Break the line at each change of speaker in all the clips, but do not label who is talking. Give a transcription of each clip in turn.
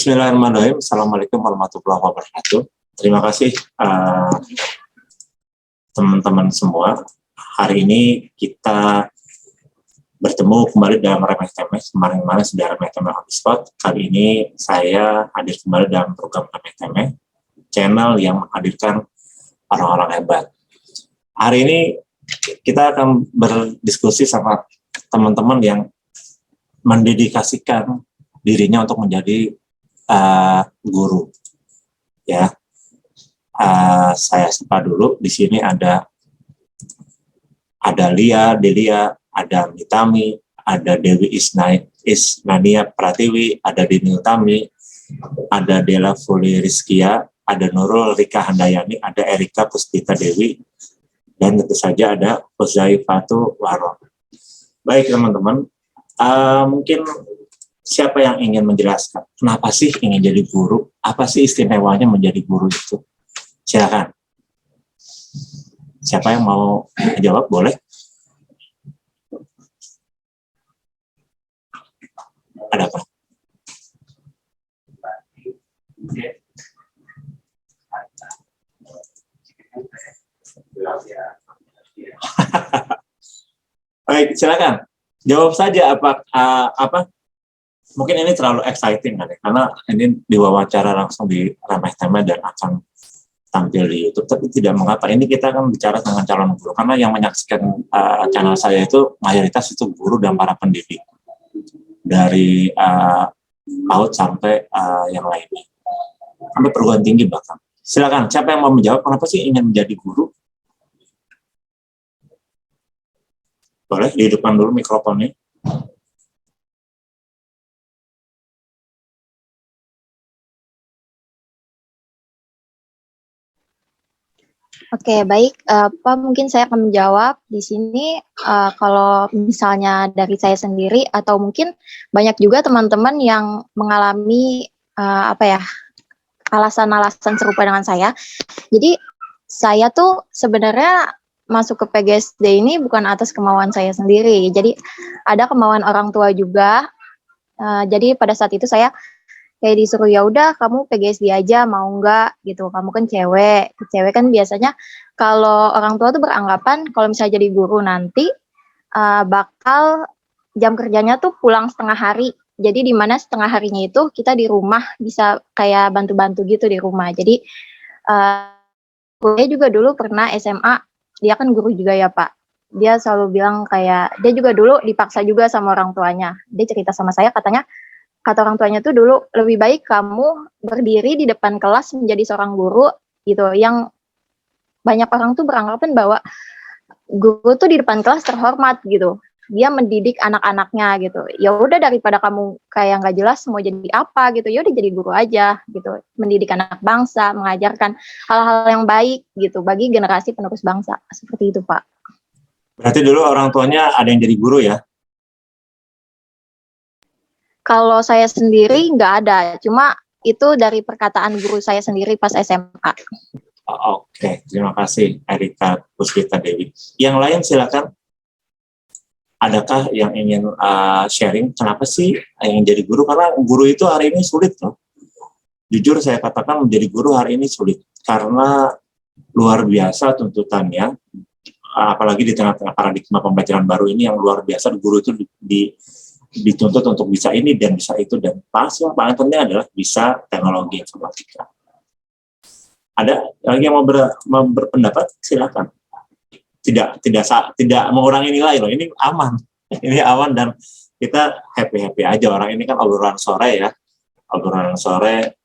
Bismillahirrahmanirrahim. Assalamualaikum warahmatullahi wabarakatuh. Terima kasih teman-teman semua. Hari ini kita bertemu kembali dalam Remeh Temeh. Kemarin-kemarin sudah Remeh Temeh on the spot. Kali ini saya hadir kembali dalam program Remeh Temeh, channel yang menghadirkan orang-orang hebat. Hari ini kita akan berdiskusi sama teman-teman yang mendedikasikan dirinya untuk menjadi guru. Ya, saya sapa dulu. Di sini ada Delia, ada Mitami, ada Dewi Isnania Pratiwi, ada Dini Utami, ada Dela Fuli Rizkia, ada Nurul Rika Handayani, ada Erika Puspita Dewi, dan tentu saja ada Uzaifatu Waro. Baik teman-teman, mungkin siapa yang ingin menjelaskan kenapa sih ingin jadi guru? Apa sih istimewanya menjadi guru itu? Silakan. Siapa yang mau menjawab boleh? Ada apa? Baik, silakan. Jawab saja apa? Mungkin ini terlalu exciting kan ya, karena ini diwawancara langsung di Remeh Temeh dan akan tampil di YouTube. Tapi tidak mengapa, ini kita akan bicara dengan calon guru, karena yang menyaksikan channel saya itu mayoritas itu guru dan para pendidik dari PAUD sampai yang lainnya, sampai perguruan tinggi bahkan. Silakan, siapa yang mau menjawab kenapa sih ingin menjadi guru? Boleh dihidupkan dulu mikrofonnya.
Oke, baik. Pak, mungkin saya akan menjawab di sini. Kalau misalnya dari saya sendiri, atau mungkin banyak juga teman-teman yang mengalami alasan-alasan serupa dengan saya. Jadi saya tuh sebenarnya masuk ke PGSD ini bukan atas kemauan saya sendiri. Jadi ada kemauan orang tua juga. Jadi pada saat itu saya kayak disuruh, ya udah kamu PGSD aja, mau nggak gitu, kamu kan cewek kan biasanya kalau orang tua tuh beranggapan kalau misalnya jadi guru nanti bakal jam kerjanya tuh pulang setengah hari, jadi di mana setengah harinya itu kita di rumah bisa kayak bantu-bantu gitu di rumah. Jadi saya juga dulu pernah SMA, dia kan guru juga ya Pak, dia selalu bilang kayak, dia juga dulu dipaksa juga sama orang tuanya. Dia cerita sama saya, kata orang tuanya tuh dulu, lebih baik kamu berdiri di depan kelas menjadi seorang guru gitu, yang banyak orang tuh beranggapan bahwa guru tuh di depan kelas terhormat gitu, dia mendidik anak-anaknya gitu. Ya udah, daripada kamu kayak nggak jelas mau jadi apa gitu, ya udah jadi guru aja gitu, mendidik anak bangsa, mengajarkan hal-hal yang baik gitu bagi generasi penerus bangsa, seperti itu Pak.
Berarti dulu orang tuanya ada yang jadi guru ya?
Kalau saya sendiri nggak ada, cuma itu dari perkataan guru saya sendiri pas SMA.
Oke, terima kasih Erika Puspita Dewi. Yang lain silakan. Adakah yang ingin sharing kenapa sih ingin jadi guru? Karena guru itu hari ini sulit loh. Jujur saya katakan menjadi guru hari ini sulit karena luar biasa tuntutannya, apalagi di tengah-tengah paradigma pembelajaran baru ini yang luar biasa. Guru itu dituntut untuk bisa ini dan bisa itu, dan yang paling penting adalah bisa teknologi informatika. Ada lagi yang mau berpendapat? Silakan. Tidak mengurangi nilai loh. Ini aman. Ini aman dan kita happy aja. Orang ini kan obrolan sore ya. Obrolan sore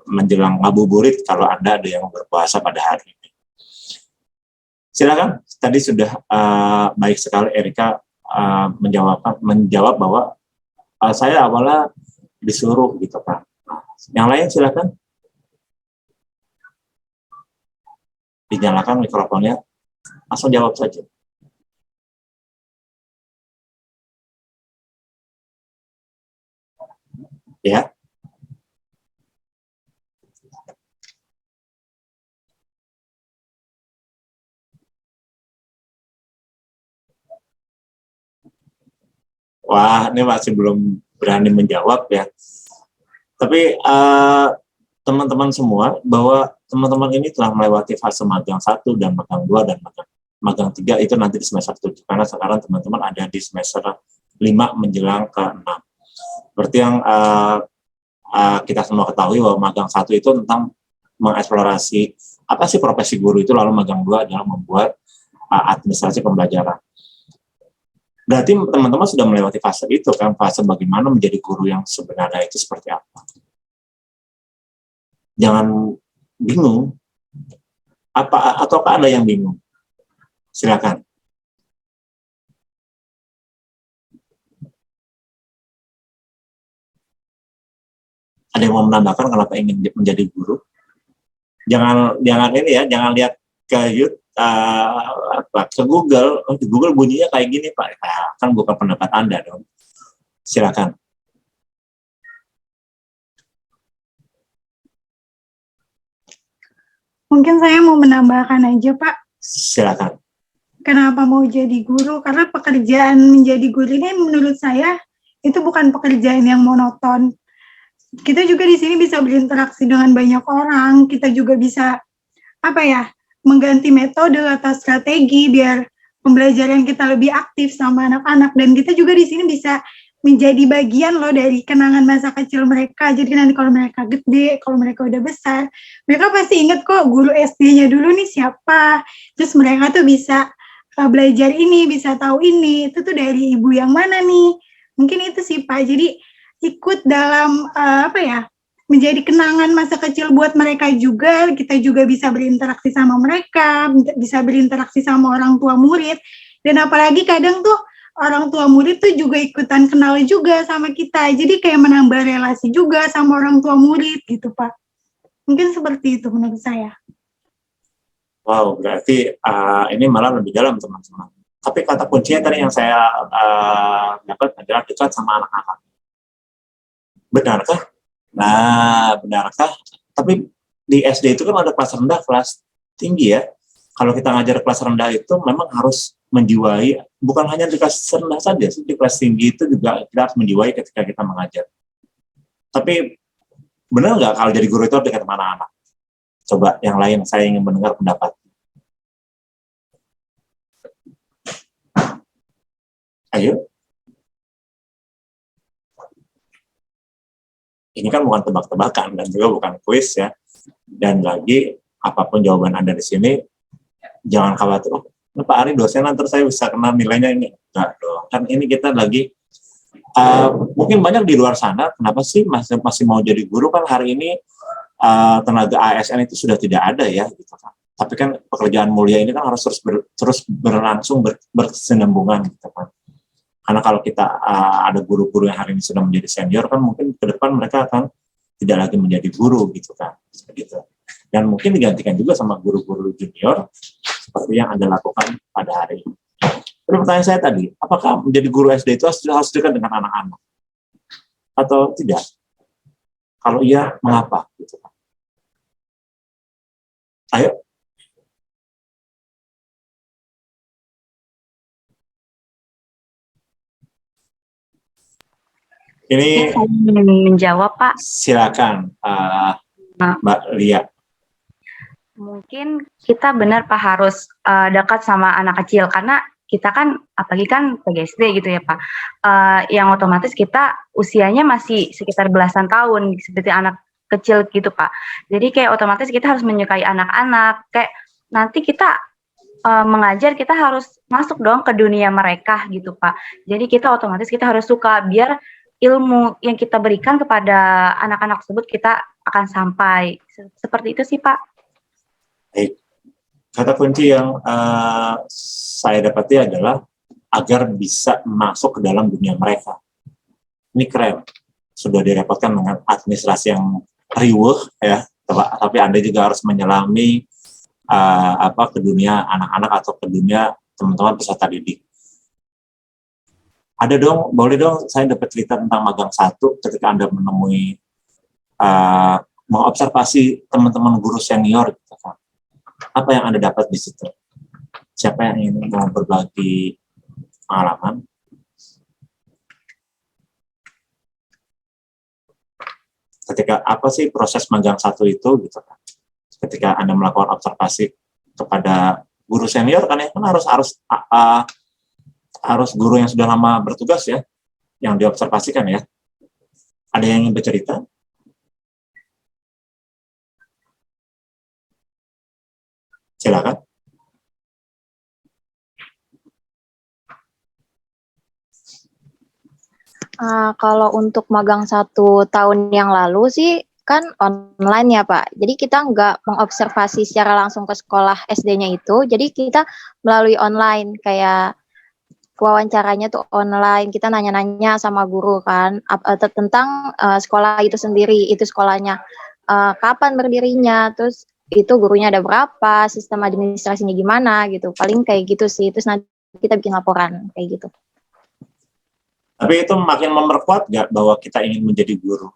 menjelang ngabuburit kalau Anda ada yang berpuasa pada hari ini. Silakan. Tadi sudah baik sekali Erika menjawab bahwa saya awalnya disuruh gitu kan. Yang lain silakan. Dinyalakan mikrofonnya, langsung jawab saja. Ya. Wah, ini masih belum berani menjawab ya. Tapi teman-teman semua, bahwa teman-teman ini telah melewati fase magang 1 dan magang 2 dan magang 3 itu nanti di semester 7, karena sekarang teman-teman ada di semester 5 menjelang ke 6. Seperti yang kita semua ketahui bahwa magang 1 itu tentang mengeksplorasi apa sih profesi guru itu, lalu magang 2 adalah membuat administrasi pembelajaran. Berarti teman-teman sudah melewati fase itu kan, fase bagaimana menjadi guru yang sebenarnya itu seperti apa. Jangan bingung. Ataukah ada yang bingung? Silakan. Ada yang mau menambahkan kenapa ingin menjadi guru? Jangan ini ya, jangan lihat ke YouTube, ke Google. Di Google bunyinya kayak gini Pak. Nah, kan bukan pendapat Anda dong. Silakan.
Mungkin saya mau menambahkan aja Pak.
Silakan.
Kenapa mau jadi guru? Karena pekerjaan menjadi guru ini menurut saya itu bukan pekerjaan yang monoton. Kita juga di sini bisa berinteraksi dengan banyak orang. Kita juga bisa mengganti metode atau strategi biar pembelajaran kita lebih aktif sama anak-anak, dan kita juga di sini bisa menjadi bagian loh dari kenangan masa kecil mereka. Jadi nanti kalau mereka gede, kalau mereka udah besar, mereka pasti inget kok guru SD-nya dulu nih siapa. Terus mereka tuh bisa belajar ini, bisa tahu ini, itu tuh dari ibu yang mana nih. Mungkin itu sih Pak. Jadi ikut dalam menjadi kenangan masa kecil buat mereka juga. Kita juga bisa berinteraksi sama mereka, bisa berinteraksi sama orang tua murid, dan apalagi kadang tuh orang tua murid tuh juga ikutan kenal juga sama kita, jadi kayak menambah relasi juga sama orang tua murid gitu Pak. Mungkin seperti itu menurut saya.
Wow, berarti ini malah lebih dalam teman-teman. Tapi kata kuncinya tadi yang saya dapat adalah dekat sama anak-anak. Benarkah? Nah, benarkah? Tapi di SD itu kan ada kelas rendah, kelas tinggi ya. Kalau kita ngajar kelas rendah itu memang harus menjiwai, bukan hanya di kelas rendah saja, di kelas tinggi itu juga kita harus menjiwai ketika kita mengajar. Tapi benar nggak kalau jadi guru itu harus dekat sama anak-anak? Coba yang lain, saya ingin mendengar pendapat. Ayo. Ini kan bukan tebak-tebakan dan juga bukan kuis ya. Dan lagi, apapun jawaban Anda di sini, jangan khawatir, Pak Ari dosen nanti saya bisa kena nilainya ini. Enggak dong, kan ini kita lagi, mungkin banyak di luar sana, kenapa sih masih mau jadi guru, kan hari ini tenaga ASN itu sudah tidak ada ya, gitu kan. Tapi kan pekerjaan mulia ini kan harus terus berlangsung, berkesinambungan gitu kan. Karena kalau kita ada guru-guru yang hari ini sudah menjadi senior, kan mungkin ke depan mereka akan tidak lagi menjadi guru gitu kan, seperti. Dan mungkin digantikan juga sama guru-guru junior seperti yang Anda lakukan pada hari ini. Jadi pertanyaan saya tadi, apakah menjadi guru SD itu harus dekat dengan anak-anak atau tidak? Kalau iya, mengapa? Gitu kan. Ayo. Ini
menjawab Pak.
Silakan Mbak Lia.
Mungkin kita benar Pak harus dekat sama anak kecil, karena kita kan apalagi kan PGSD gitu ya Pak, yang otomatis kita usianya masih sekitar belasan tahun seperti anak kecil gitu Pak. Jadi kayak otomatis kita harus menyukai anak-anak, kayak nanti kita mengajar kita harus masuk dong ke dunia mereka gitu Pak. Jadi kita otomatis kita harus suka, biar ilmu yang kita berikan kepada anak-anak tersebut kita akan sampai. Seperti itu sih Pak.
Baik. Kata kunci yang saya dapati adalah agar bisa masuk ke dalam dunia mereka. Ini keren. Sudah direpotkan dengan administrasi yang riuh ya, tapi Anda juga harus menyelami ke dunia anak-anak atau ke dunia teman-teman peserta didik. Ada dong, boleh dong saya dapat cerita tentang magang 1 ketika Anda menemui mengobservasi teman-teman guru senior gitu kan. Apa yang Anda dapat di situ? Siapa yang ingin mau berbagi pengalaman? ketika apa sih proses magang 1 itu gitu kan. Ketika Anda melakukan observasi kepada guru senior kan ya, kan harus guru yang sudah lama bertugas ya, yang diobservasikan ya. Ada yang ingin bercerita? Silakan.
Kalau untuk magang 1 tahun yang lalu sih kan online ya Pak. Jadi kita nggak mengobservasi secara langsung ke sekolah SD-nya itu. Jadi kita melalui online kayak wawancaranya tuh online. Kita nanya-nanya sama guru kan tentang sekolah itu sendiri, itu sekolahnya kapan berdirinya, terus itu gurunya ada berapa, sistem administrasinya gimana gitu. Paling kayak gitu sih. Terus nanti kita bikin laporan kayak gitu.
Tapi itu makin memperkuat nggak bahwa kita ingin menjadi guru?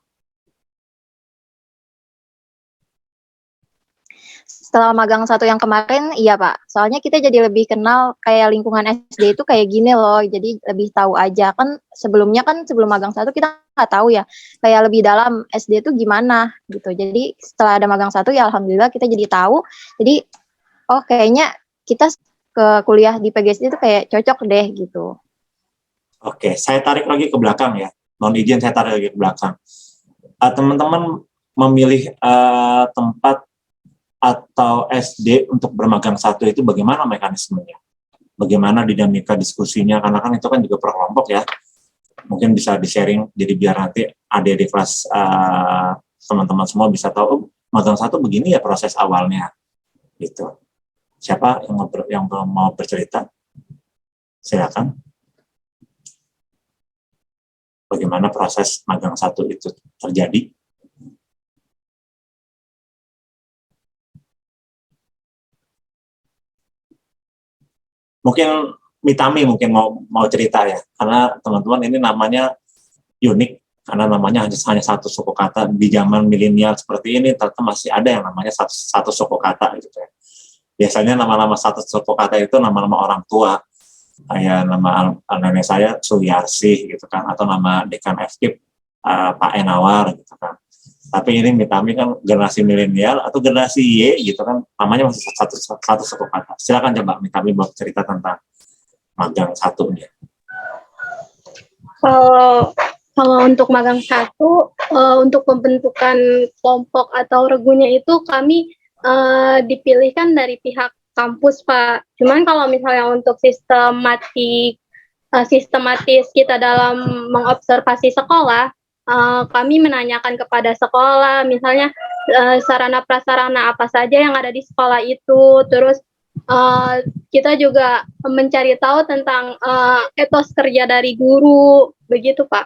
Setelah magang 1 yang kemarin, iya Pak. Soalnya kita jadi lebih kenal kayak lingkungan SD itu kayak gini loh. Jadi lebih tahu aja. Kan sebelum magang 1 kita nggak tahu ya. Kayak lebih dalam SD itu gimana gitu. Jadi setelah ada magang 1 ya alhamdulillah kita jadi tahu. Jadi kayaknya kita ke kuliah di PGSD itu kayak cocok deh gitu.
Oke, saya tarik lagi ke belakang ya. Mohon izin saya tarik lagi ke belakang. Teman-teman memilih tempat atau SD untuk bermagang 1 itu bagaimana mekanismenya? Bagaimana dinamika diskusinya? Karena kan itu kan juga per kelompok ya. Mungkin bisa di-sharing, jadi biar nanti adik di kelas teman-teman semua bisa tahu, magang 1 begini ya proses awalnya. Gitu. Siapa yang mau bercerita? Silakan. Bagaimana proses magang 1 itu terjadi? Mungkin Mitami mungkin mau cerita ya, karena teman-teman ini namanya unik, karena namanya hanya 1 suku kata. Di zaman milenial seperti ini ternyata masih ada yang namanya satu suku kata gitu ya. Biasanya nama-nama 1 suku kata itu nama-nama orang tua, kayak nama nenek saya Suyarsi gitu kan, atau nama dekan FKIP Pak Enawar gitu kan. Tapi ini Mitami kan generasi milenial atau generasi Y gitu kan, namanya masih satu suku kata. Silakan coba Mitami buat cerita tentang magang 1-nya.
Kalau untuk magang 1, untuk pembentukan kelompok atau regunya itu kami dipilihkan dari pihak kampus Pak. Cuman kalau misalnya untuk sistematis kita dalam mengobservasi sekolah, kami menanyakan kepada sekolah, misalnya sarana prasarana apa saja yang ada di sekolah itu, terus kita juga mencari tahu tentang etos kerja dari guru, begitu Pak.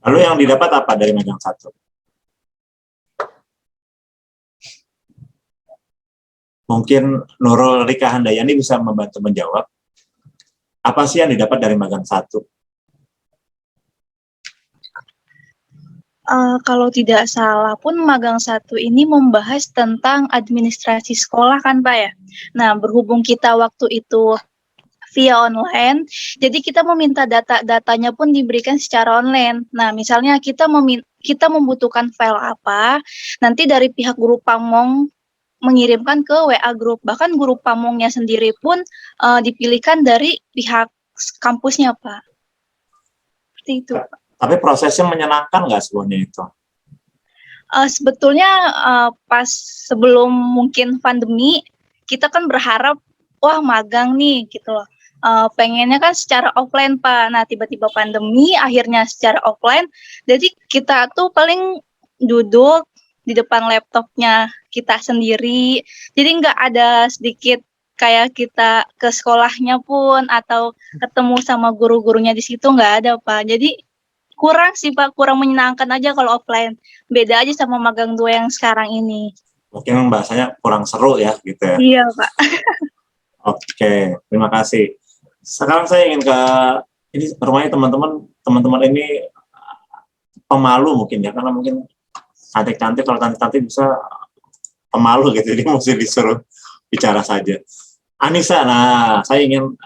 Lalu yang didapat apa dari magang 1? Mungkin Nurul Rika Handayani bisa membantu menjawab. Apa sih yang didapat dari magang 1?
Kalau tidak salah pun magang 1 ini membahas tentang administrasi sekolah kan Pak ya. Nah, berhubung kita waktu itu via online, jadi kita meminta datanya pun diberikan secara online. Nah, misalnya kita membutuhkan file apa, nanti dari pihak guru Pamong mengirimkan ke WA group. Bahkan guru Pamongnya sendiri pun dipilihkan dari pihak kampusnya Pak. Seperti itu Pak.
Tapi prosesnya menyenangkan nggak semuanya itu?
Sebetulnya pas sebelum mungkin pandemi, kita kan berharap, wah magang nih gitu loh. Pengennya kan secara offline Pak. Nah tiba-tiba pandemi, akhirnya secara offline. Jadi kita tuh paling duduk di depan laptopnya kita sendiri. Jadi nggak ada sedikit kayak kita ke sekolahnya pun atau ketemu sama guru-gurunya di situ nggak ada Pak. Jadi kurang sih Pak, kurang menyenangkan aja kalau offline. Beda aja sama magang 2 yang sekarang ini.
Mungkin bahasanya kurang seru ya gitu ya.
Iya Pak.
Oke, terima kasih. Sekarang saya ingin ke ini rumahnya teman-teman ini pemalu mungkin ya, karena mungkin cantik-cantik, kalau cantik-cantik bisa pemalu gitu, jadi mesti disuruh bicara saja. Anissa, nah saya ingin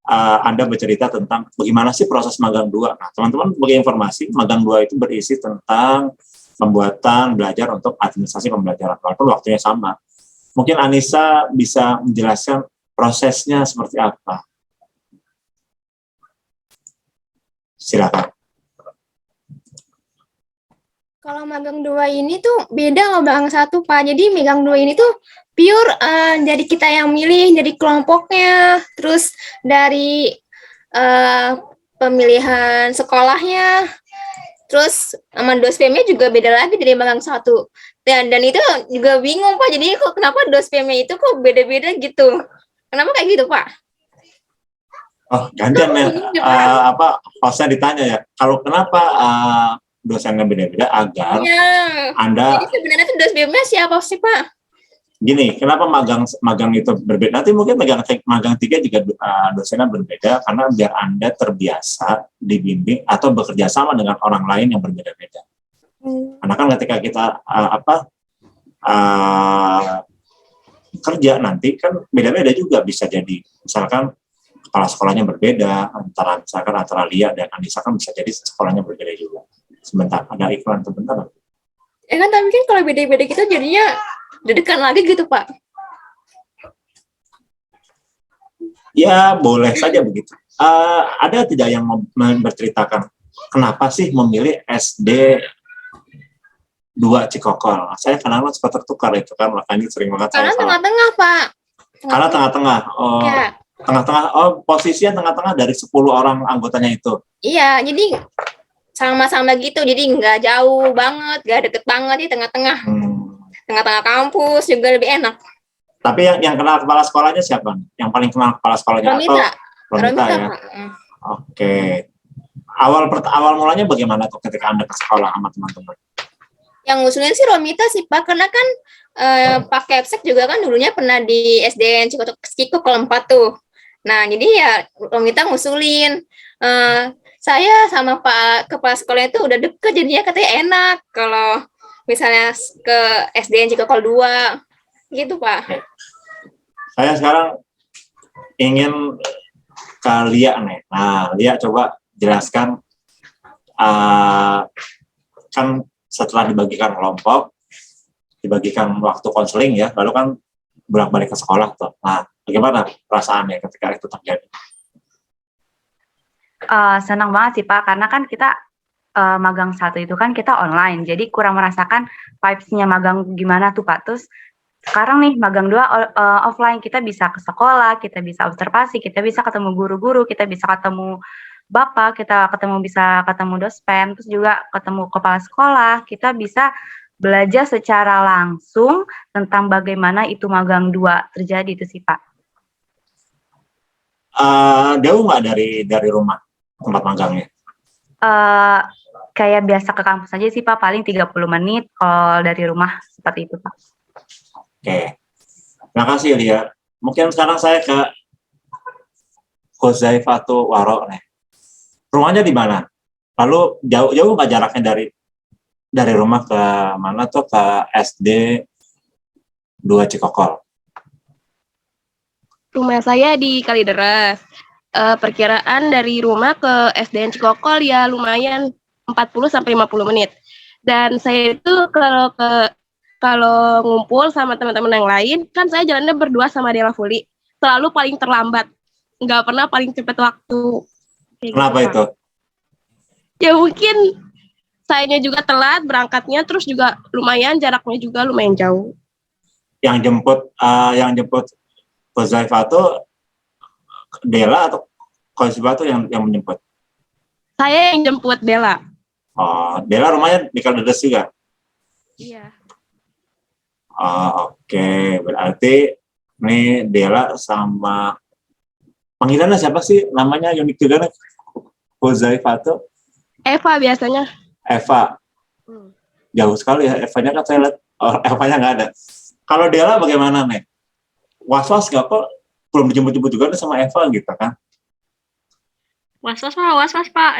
Anda bercerita tentang bagaimana sih proses magang 2. Nah, teman-teman sebagai informasi, magang 2 itu berisi tentang pembuatan belajar untuk administrasi pembelajaran, walaupun waktunya sama. Mungkin Anissa bisa menjelaskan prosesnya seperti apa. Silakan.
Kalau magang 2 ini tuh beda sama magang 1, Pak. Jadi magang 2 ini tuh pure jadi kita yang milih, jadi kelompoknya, terus dari pemilihan sekolahnya, terus sama dospemnya juga beda lagi dari magang 1. Dan itu juga bingung, Pak. Jadi kok kenapa dospemnya itu kok beda-beda gitu? Kenapa kayak gitu, Pak?
Oh, gantian ya. Hostnya ditanya ya. Kalau kenapa dosennya beda-beda agar
Iya.
Anda
Jadi sebenarnya tuh dospemnya siapa sih, Pak?
gini, kenapa magang itu berbeda? Nanti mungkin magang 3 juga dosennya berbeda karena biar Anda terbiasa dibimbing atau bekerja sama dengan orang lain yang berbeda-beda. Karena kan ketika kita kerja nanti kan beda-beda juga, bisa jadi misalkan kepala sekolahnya berbeda antara Lia dan Anissa, kan bisa jadi sekolahnya berbeda juga. Sebentar, ada iklan sebentar.
Ya kan, tapi kan kalau beda-beda gitu jadinya dedekan lagi gitu, Pak.
Ya, boleh saja begitu. Ada tidak yang berceritakan kenapa sih memilih SD 2 Cikokol? Saya kadang-kadang suka tertukar itu kan, makanya sering banget
Karena
saya salah.
tengah-tengah, Pak.
Karena tengah-tengah. Oh,
Ya.
tengah-tengah. Oh, posisinya tengah-tengah dari 10 orang anggotanya itu.
Iya, jadi sama-sama gitu. Jadi nggak jauh banget, nggak deket banget, di tengah-tengah. Tengah-tengah kampus juga lebih enak.
Tapi yang kenal kepala sekolahnya siapa? Yang paling kenal kepala sekolahnya?
Romita.
Romita ya.
Pak.
Oke. Awal mulanya bagaimana tuh ketika Anda ke sekolah sama teman-teman?
Yang ngusulin sih Romita sih, Pak, karena kan Pak Kepsek juga kan dulunya pernah di SDN Cikokol 4 tuh. Nah, jadi ya Romita ngusulin. Saya sama Pak kepala sekolahnya itu udah deket, jadinya katanya enak kalau misalnya ke SDN Cikokol 2 gitu, Pak.
Saya sekarang ingin ke Lia nih. Nah, Lia coba jelaskan, kan setelah dibagikan kelompok, dibagikan waktu konseling ya, lalu kan bolak-balik ke sekolah tuh. Nah, bagaimana perasaannya ketika itu terjadi?
Senang banget sih, Pak, karena kan kita magang 1 itu kan kita online, jadi kurang merasakan vibes-nya magang gimana tuh, Pak. Terus sekarang nih magang 2 offline, kita bisa ke sekolah, kita bisa observasi, kita bisa ketemu guru-guru, kita bisa ketemu bapak, bisa ketemu dospen, terus juga ketemu kepala sekolah, kita bisa belajar secara langsung tentang bagaimana itu magang 2 terjadi itu sih, Pak.
Jauh nggak dari rumah tempat magangnya?
Kayak biasa ke kampus aja sih, Pak, paling 30 menit kalau dari rumah, seperti itu, Pak.
Oke. Terima kasih, Lia. Mungkin sekarang saya ke Huzaifatu Waro nih. Rumahnya di mana? Lalu jauh nggak jaraknya dari rumah ke mana tuh, ke SD 2 Cikokol?
Rumah saya di Kalideres. Perkiraan dari rumah ke SDN Cikokol ya lumayan 40 sampai 50 menit. Dan saya itu kalau ngumpul sama teman-teman yang lain, kan saya jalannya berdua sama Dela Fuli. Selalu paling terlambat. Nggak pernah paling cepat waktu. Kayak
Kenapa
gitu,
itu?
Pak. Ya mungkin sayanya juga telat berangkatnya, terus juga lumayan jaraknya juga lumayan jauh.
Yang jemput Huzaifatu Dela atau Huzaifatu yang menjemput?
Saya yang jemput Dela.
Oh, Dela rumahnya di Kalideres juga?
Iya.
Oh, oke. Berarti ini Dela sama panggilannya siapa sih? Namanya unik juga nih. Huzaifatu.
Eva biasanya.
Eva. Jauh sekali ya. Evanya kan saya lihat. Oh, Evanya nggak ada. Kalau Dela bagaimana nih? Was-was nggak kok? Belum dijemput-jemput juga nih sama Eva gitu kan?
Was-was Pak.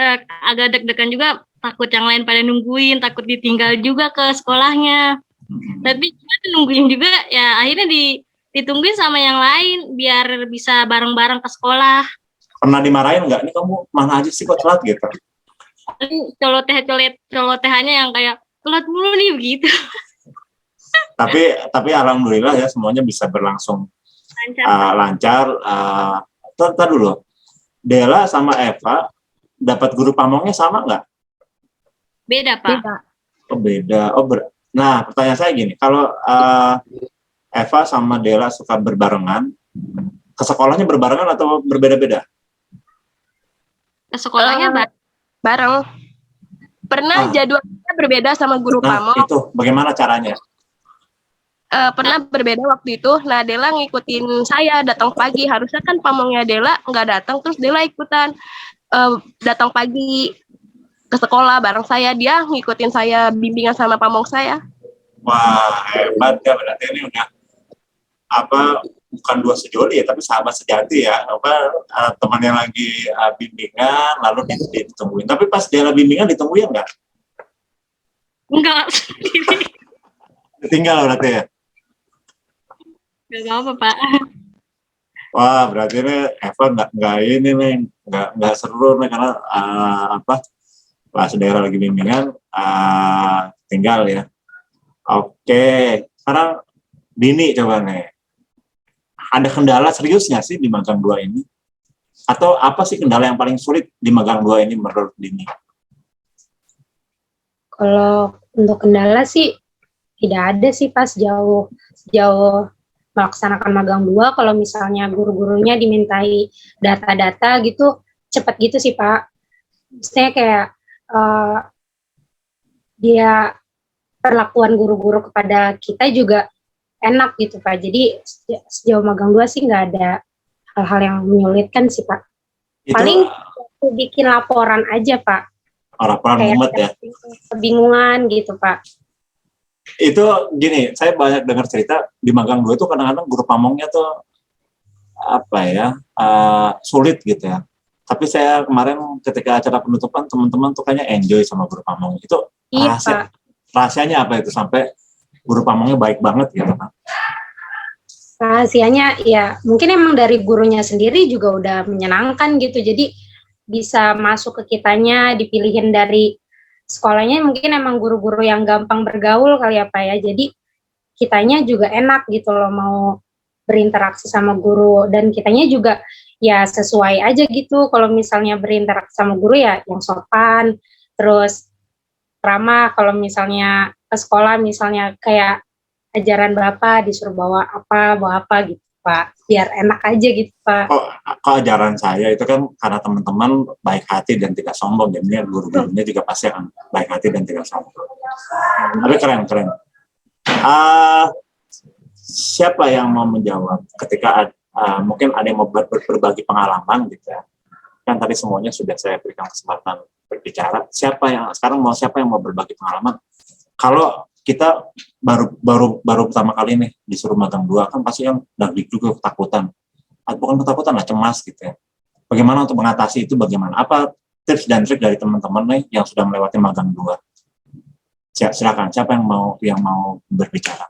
Agak deg-degan juga, takut yang lain pada nungguin, takut ditinggal juga ke sekolahnya. Tapi cuma nungguin juga, ya akhirnya ditungguin sama yang lain biar bisa bareng-bareng ke sekolah.
Pernah dimarahin nggak? Ini kamu mana aja sih kok telat gitu?
Colotehannya yang kayak, telat mulu nih begitu.
Tapi alhamdulillah ya semuanya bisa berlangsung
Lancar.
lancar. Tar dulu, Dela sama Eva dapat guru pamongnya sama nggak?
Beda, Pak.
Beda.
Oh beda. Nah pertanyaan saya gini, kalau Eva sama Dela suka berbarengan, ke sekolahnya berbarengan atau berbeda-beda?
Ke sekolahnya
Bareng. Pernah jadwalnya berbeda sama guru
Nah
pamong.
itu bagaimana caranya?
Pernah berbeda waktu itu. Nah, Dela ngikutin saya datang pagi. Harusnya kan pamongnya Dela nggak datang, terus Dela ikutan datang pagi ke sekolah bareng saya. Dia ngikutin saya bimbingan sama pamong saya.
Wah hebat ya, berarti ini udah bukan dua sejoli ya, tapi sahabat sejati ya. Teman yang lagi bimbingan lalu ditungguin. Tapi pas Dela bimbingan ditungguin nggak?
Enggak.
Tinggal berarti ya.
Enggak apa-apa, Pak.
Wah, berarti ini Eva nggak seru nih karena pas daerah lagi bimbingan tinggal ya. Oke, sekarang Dini coba nih. Ada kendala serius nggak sih di magang 2 ini? Atau apa sih kendala yang paling sulit di magang 2 ini menurut Dini?
Kalau untuk kendala sih tidak ada sih pas jauh melaksanakan magang 2. Kalau misalnya guru-gurunya dimintai data-data gitu cepat gitu sih Pak. Maksudnya kayak dia perlakuan guru-guru kepada kita juga enak gitu Pak. Jadi sejauh magang 2 sih nggak ada hal-hal yang menyulitkan sih Pak. Paling bikin laporan aja Pak.
Laporan mumet ya.
Kebingungan gitu Pak.
Itu gini, saya banyak dengar cerita di magang 2 itu kadang-kadang guru pamongnya tuh sulit gitu ya. Tapi saya kemarin ketika acara penutupan teman-teman tuh kayaknya enjoy sama guru pamong. Itu rahasianya apa itu sampai guru pamongnya baik banget gitu kan?
Rahasianya ya mungkin emang dari gurunya sendiri juga udah menyenangkan gitu. Jadi bisa masuk ke kitanya, dipilihin dari sekolahnya mungkin emang guru-guru yang gampang bergaul kali ya Pak ya. Jadi kitanya juga enak gitu loh mau berinteraksi sama guru, dan kitanya juga ya sesuai aja gitu. Kalau misalnya berinteraksi sama guru ya yang sopan, terus ramah. Kalau misalnya ke sekolah misalnya kayak ajaran Bapak disuruh bawa apa gitu Pak, biar enak aja gitu Pak.
Kok ajaran saya itu kan karena teman-teman baik hati dan tidak sombong, jadinya guru-gurunya juga pasti akan baik hati dan tidak sombong. Tapi keren. Siapa yang mau menjawab ketika mungkin ada yang mau berbagi pengalaman gitu ya? Kan tadi semuanya sudah saya berikan kesempatan berbicara. Siapa yang mau berbagi pengalaman? Kalau kita baru pertama kali nih disuruh magang 2 kan pasti yang daging juga ketakutan. Bukan ketakutan lah, cemas gitu ya. Bagaimana untuk mengatasi itu, bagaimana? Apa tips dan trik dari teman-teman nih yang sudah melewati magang 2? Silakan, siapa yang mau berbicara?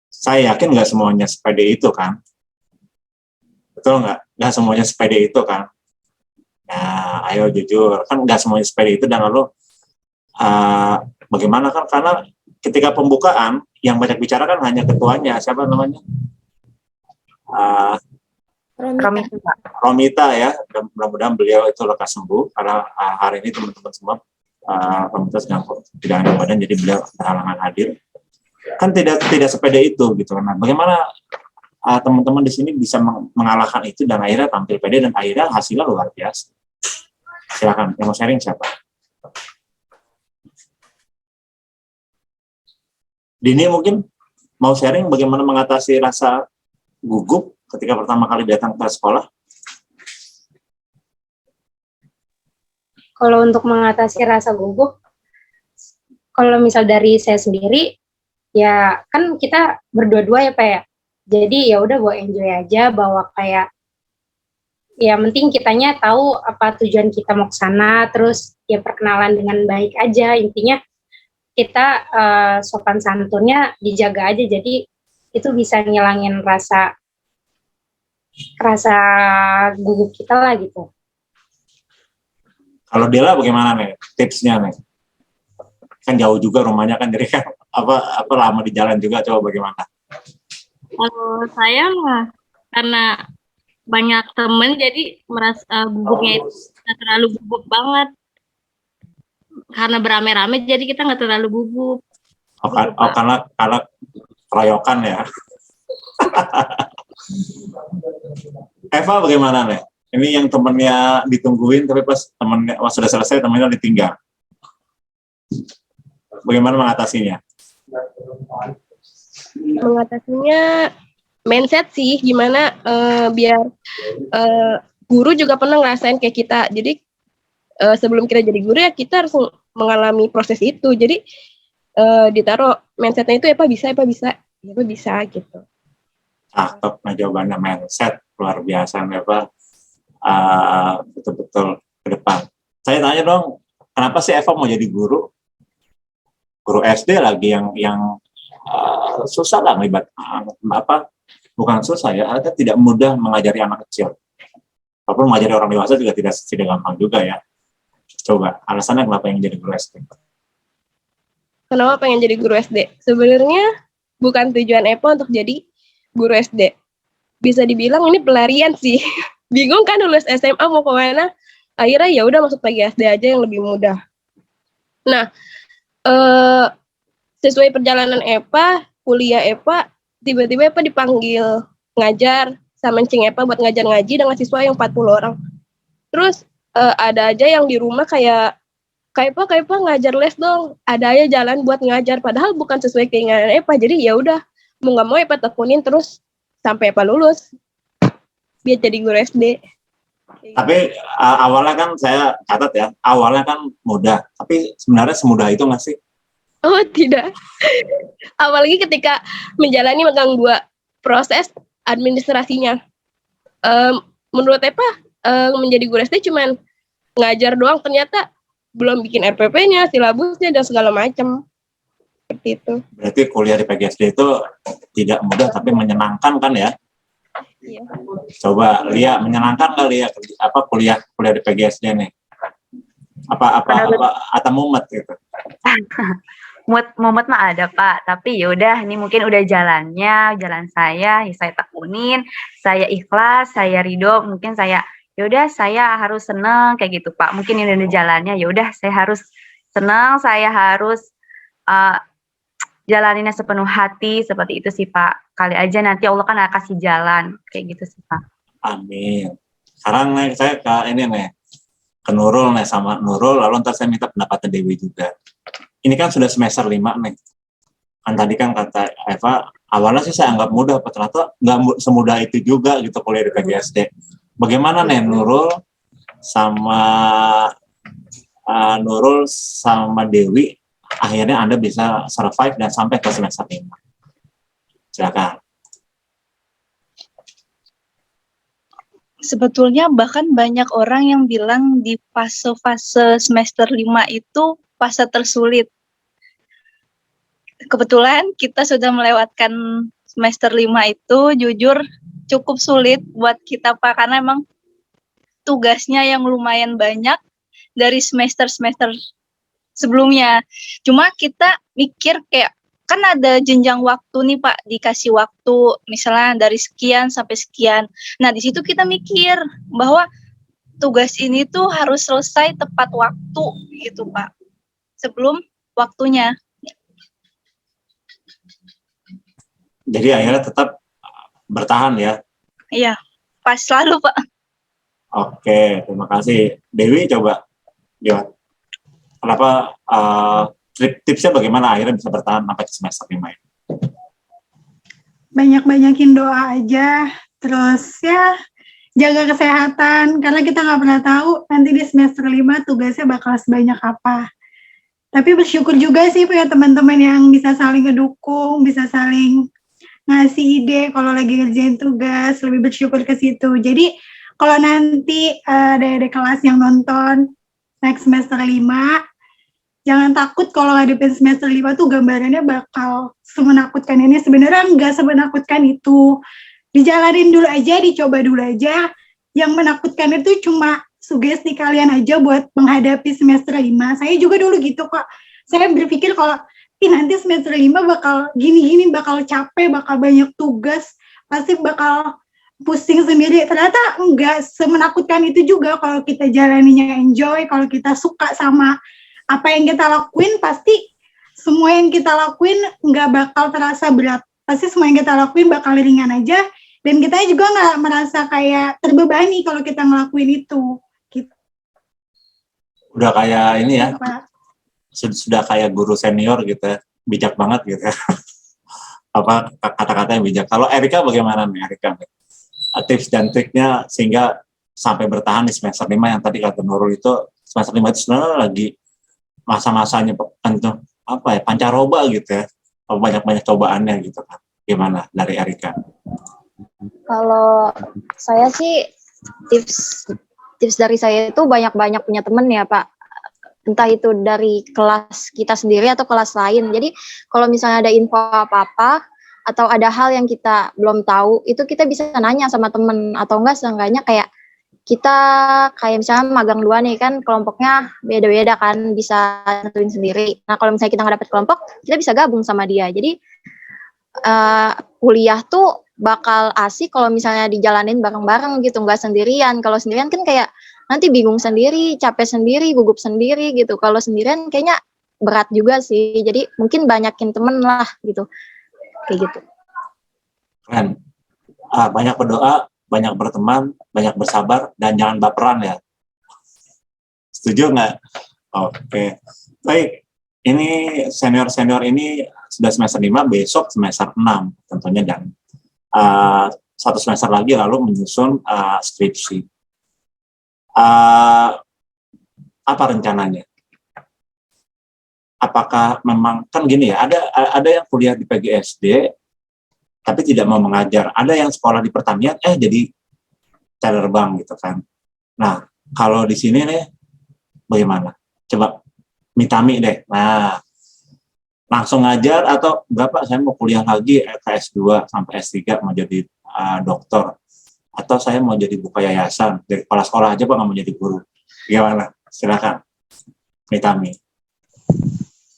Saya yakin nggak semuanya sepede itu kan? Betul nggak? Nggak semuanya sepede itu kan? Nah, ayo jujur, kan nggak semuanya sepede itu, dan lalu bagaimana kan, karena ketika pembukaan yang banyak bicara kan hanya ketuanya, siapa namanya? Romita ya, mudah-mudahan beliau itu lekas sembuh, karena hari ini teman-teman semua Romita sedang tidak ada badan, jadi beliau berhalangan hadir. Kan tidak sepede itu gitu. Nah, bagaimana teman-teman di sini bisa mengalahkan itu dan akhirnya tampil pede dan akhirnya hasilnya luar biasa? Silakan, yang mau sharing siapa? Dini mungkin mau sharing bagaimana mengatasi rasa gugup ketika pertama kali datang ke sekolah?
Kalau untuk mengatasi rasa gugup, kalau misal dari saya sendiri, ya kan kita berdua-dua ya Pak ya. Jadi ya udah bawa enjoy aja, bawa kayak ya penting kitanya tahu apa tujuan kita mau ke sana, terus ya perkenalan dengan baik aja. Intinya kita sopan santunnya dijaga aja, jadi itu bisa ngilangin rasa gugup kita lah gitu.
Kalau Dela bagaimana nih tipsnya nih? Kan jauh juga rumahnya kan, jadi kan apa lama di jalan juga. Coba bagaimana?
Kalau saya mah karena banyak temen jadi merasa gugupnya itu nggak terlalu gugup banget. Karena beramai-ramai jadi kita nggak terlalu gugup.
Karena keroyokan ya. Eva bagaimana nih? Ini yang temennya ditungguin tapi pas temennya sudah selesai temennya ditinggal. Bagaimana mengatasinya?
Mengatasinya mindset sih, gimana biar guru juga pernah ngerasain kayak kita. Jadi sebelum kita jadi guru ya kita harus mengalami proses itu. Jadi ditaruh mindsetnya itu apa bisa gitu.
Cakep, nah jawabannya mindset luar biasa nih Pak. Betul-betul ke depan. Saya tanya dong, kenapa sih Eva mau jadi guru? Guru SD lagi yang susah lah ngelibat bukan susah ya, ada tidak mudah mengajari anak kecil. Walaupun mengajari orang dewasa juga tidak gampang juga ya. Coba alasannya kenapa yang jadi guru SD?
Kenapa pengen jadi guru SD? Sebenarnya bukan tujuan Eva untuk jadi guru SD. Bisa dibilang ini pelarian sih. Bingung kan lulus SMA mau ke mana? Akhirnya ya udah masuk pagi SD aja yang lebih mudah. Nah, sesuai perjalanan Eva, kuliah Eva, tiba-tiba Eva dipanggil ngajar sama Cing Eva buat ngajar ngaji dengan siswa yang 40 orang. Terus ada aja yang di rumah kayak Eva ngajar les dong. Ada aja jalan buat ngajar padahal bukan sesuai keinginan Eva. Jadi ya udah mau nggak mau Eva tekunin terus sampai Eva lulus biar jadi guru SD.
Tapi awalnya kan saya catat ya, awalnya kan mudah. Tapi sebenarnya semudah itu nggak sih?
Oh tidak. Apalagi ketika menjalani megang 2 proses administrasinya. Menurut Eva menjadi guru SD cuman ngajar doang, ternyata belum bikin RPP-nya, silabusnya dan segala macam. Seperti itu.
Berarti kuliah di PGSD itu tidak mudah tapi menyenangkan kan ya?
Iya.
Coba Lia, menyenangkan kali ya kuliah di PGSD nih? Atau mumet gitu?
Mumet mah ada Pak, tapi yaudah ini mungkin udah jalan saya, ya saya tekunin, saya ikhlas, saya ridho, mungkin saya yaudah saya harus seneng kayak gitu Pak. Mungkin ini udah jalannya, yaudah saya harus seneng, saya harus jalaninnya sepenuh hati, seperti itu sih Pak. Kali aja nanti Allah kan akan kasih jalan, kayak gitu sih Pak.
Amin. Sekarang nih saya ke Nurul nih, sama Nurul, lalu ntar saya minta pendapatnya Dewi juga. Ini kan sudah semester 5 nih. Kan tadi kan kata Eva, awalnya sih saya anggap mudah, ternyata nggak semudah itu juga gitu kuliah di PGSD. Bagaimana nih Nurul sama Dewi, akhirnya Anda bisa survive dan sampai ke semester 5. Silakan.
Sebetulnya bahkan banyak orang yang bilang di fase-fase semester 5 itu fase tersulit. Kebetulan kita sudah melewatkan semester 5 itu, jujur cukup sulit buat kita Pak, karena emang tugasnya yang lumayan banyak dari semester-semester sebelumnya. Cuma kita mikir kayak, kan ada jenjang waktu nih Pak, dikasih waktu misalnya dari sekian sampai sekian. Nah di situ kita mikir bahwa tugas ini tuh harus selesai tepat waktu gitu Pak, sebelum waktunya.
Jadi akhirnya tetap bertahan ya?
Iya, pas selalu Pak.
Oke, terima kasih. Dewi coba jawab. Kenapa tipsnya bagaimana akhirnya bisa bertahan sampai semester 5 ini?
Banyak-banyakin doa aja, terus ya jaga kesehatan, karena kita nggak pernah tahu nanti di semester 5 tugasnya bakal sebanyak apa. Tapi bersyukur juga sih punya teman-teman yang bisa saling ngedukung, bisa saling ngasih ide kalau lagi ngerjain tugas, lebih bersyukur ke situ. Jadi kalau nanti ada kelas yang nonton next semester 5, jangan takut kalau ngadepin semester 5 tuh gambarannya bakal semenakutkan ini. Sebenarnya nggak semenakutkan itu. Dijalanin dulu aja, dicoba dulu aja. Yang menakutkan itu cuma sugesti kalian aja buat menghadapi semester 5. Saya juga dulu gitu kok. saya berpikir kalau nanti semester 5 bakal gini-gini, bakal capek, bakal banyak tugas, pasti bakal pusing sendiri. Ternyata enggak semenakutkan itu juga kalau kita jalaninya enjoy, kalau kita suka sama apa yang kita lakuin, pasti semua yang kita lakuin nggak bakal terasa berat. Pasti semua yang kita lakuin bakal ringan aja, dan kita juga nggak merasa kayak terbebani kalau kita ngelakuin itu. Gitu.
Udah kayak ini ya,
Pak.
sudah kayak guru senior gitu ya, bijak banget gitu ya. Apa kata-kata yang bijak. Kalau Erika bagaimana nih Erika? Tips dan triknya sehingga sampai bertahan di semester 5 yang tadi kata Nurul itu, semester 5 itu sebenarnya lagi masa-masanya apa ya, pancaroba gitu ya, banyak-banyak cobaannya gitu kan. Gimana dari Erika?
Kalau saya sih tips dari saya itu banyak-banyak punya temen ya Pak. Entah itu dari kelas kita sendiri atau kelas lain. Jadi kalau misalnya ada info apa-apa atau ada hal yang kita belum tahu, itu kita bisa nanya sama temen, atau enggak seenggaknya kayak kita kayak misalnya magang 2 nih kan, kelompoknya beda-beda kan, bisa nentuin sendiri. Nah kalau misalnya kita nggak dapet kelompok, kita bisa gabung sama dia. Jadi kuliah tuh bakal asik kalau misalnya dijalanin bareng-bareng gitu, nggak sendirian. Kalau sendirian kan kayak nanti bingung sendiri, capek sendiri, gugup sendiri gitu. Kalau sendirian kayaknya berat juga sih. Jadi mungkin banyakin temen lah gitu, kayak gitu.
Keren. Banyak berdoa, banyak berteman, banyak bersabar, dan jangan baperan ya. Setuju nggak? Oke. Baik, ini senior-senior ini sudah semester 5, besok semester 6 tentunya, dan satu semester lagi lalu menyusun skripsi. Apa rencananya? Apakah memang, kan gini ya, ada yang kuliah di PGSD tapi tidak mau mengajar, ada yang sekolah di pertanian jadi terbang gitu kan. Nah kalau di sini nih bagaimana? Coba Mitami deh. Nah langsung ngajar atau Bapak saya mau kuliah lagi ke S2 sampai S3 mau jadi dokter, atau saya mau jadi buka yayasan, dari kepala sekolah aja Pak, nggak mau jadi guru. Gimana? Silakan Mitami.